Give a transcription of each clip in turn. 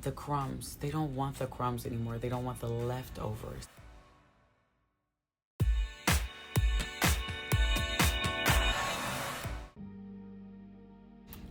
the crumbs. They don't want the crumbs anymore. They don't want the leftovers.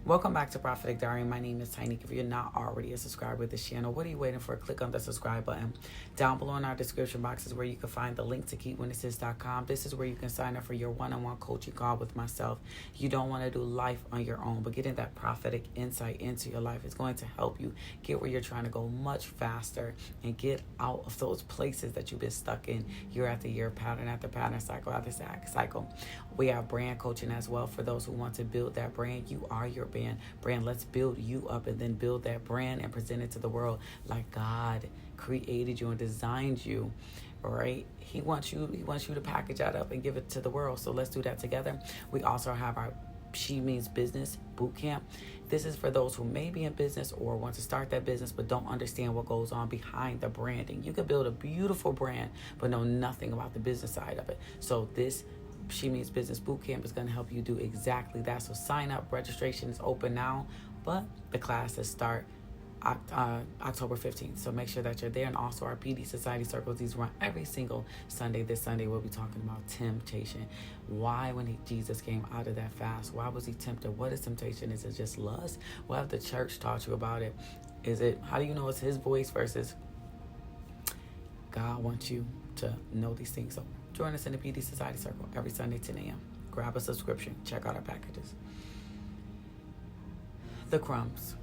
Welcome back to Prophetic Diary. My name is Tiny. If you're not already a subscriber to this channel, what are you waiting for? Click on the subscribe button. Down below in our description box is where you can find the link to keepwitnesses.com. This is where you can sign up for your one-on-one coaching call with myself. You don't want to do life on your own, but getting that prophetic insight into your life is going to help you get where you're trying to go much faster and get out of those places that you've been stuck in year after year, pattern after pattern, cycle after cycle. We have brand coaching as well for those who want to build that brand. You are your brand. Let's build you up and then build that brand and present it to the world like God created you and designed you. All right, he wants you to package that up and give it to the world. So let's do that together. We also have our She Means Business Bootcamp. This is for those who may be in business or want to start that business but don't understand what goes on behind the branding. You can build a beautiful brand but know nothing about the business side of it. So this She Means Business Bootcamp is going to help you do exactly that. So sign up. Registration is open now, but the classes start October 15th. So make sure that you're there. And also our PD Society Circles, these run every single Sunday. This Sunday we'll be talking about temptation. Why, when Jesus came out of that fast, why was he tempted? What is temptation? Is it just lust? What have the church taught you about it? Is it, how do you know it's his voice versus God wants you to know these things? So join us in the PD Society Circle every Sunday, 10 a.m. Grab a subscription. Check out our packages. The crumbs.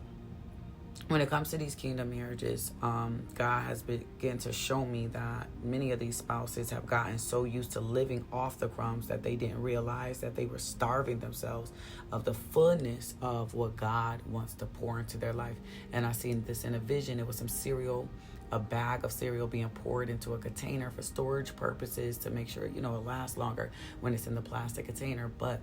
When it comes to these kingdom marriages, God has begun to show me that many of these spouses have gotten so used to living off the crumbs that they didn't realize that they were starving themselves of the fullness of what God wants to pour into their life. And I seen this in a vision. It was some cereal, a bag of cereal being poured into a container for storage purposes to make sure, it lasts longer when it's in the plastic container. But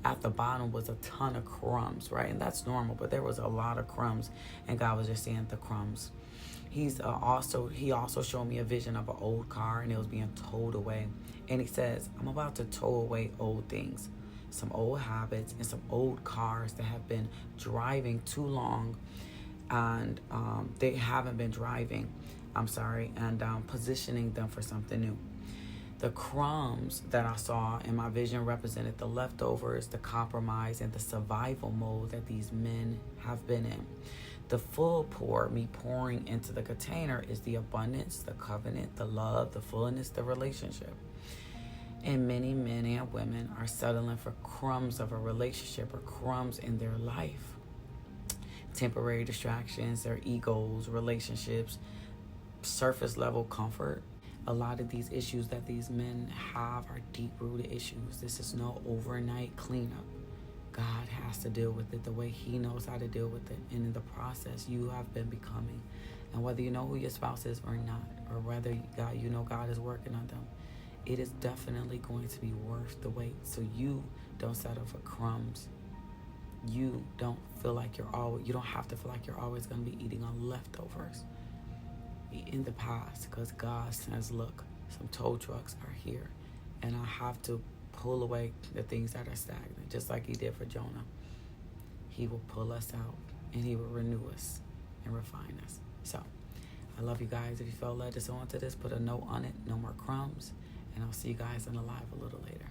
at the bottom was a ton of crumbs, right? And that's normal, but there was a lot of crumbs. And God was just saying the crumbs. He also showed me a vision of an old car, and it was being towed away. And he says, I'm about to tow away old things, some old habits, and some old cars that have been driving too long. And they haven't been driving, and positioning them for something new. The crumbs that I saw in my vision represented the leftovers, the compromise, and the survival mode that these men have been in. The full pour, me pouring into the container, is the abundance, the covenant, the love, the fullness, the relationship. And many men and women are settling for crumbs of a relationship or crumbs in their life. Temporary distractions, their egos, relationships, surface level comfort. A lot of these issues that these men have are deep-rooted issues. This is no overnight cleanup. God has to deal with it the way he knows how to deal with it. And in the process, you have been becoming. And whether you know who your spouse is or not, or whether God is working on them, it is definitely going to be worth the wait. So you don't settle for crumbs. You don't have to feel like you're always going to be eating on leftovers in the past, because God says, look, some tow trucks are here, and I have to pull away the things that are stagnant, just like he did for Jonah. He will pull us out, and he will renew us and refine us. So I love you guys. If you felt led to sow into this, put a note on it, no more crumbs, and I'll see you guys in the live a little later.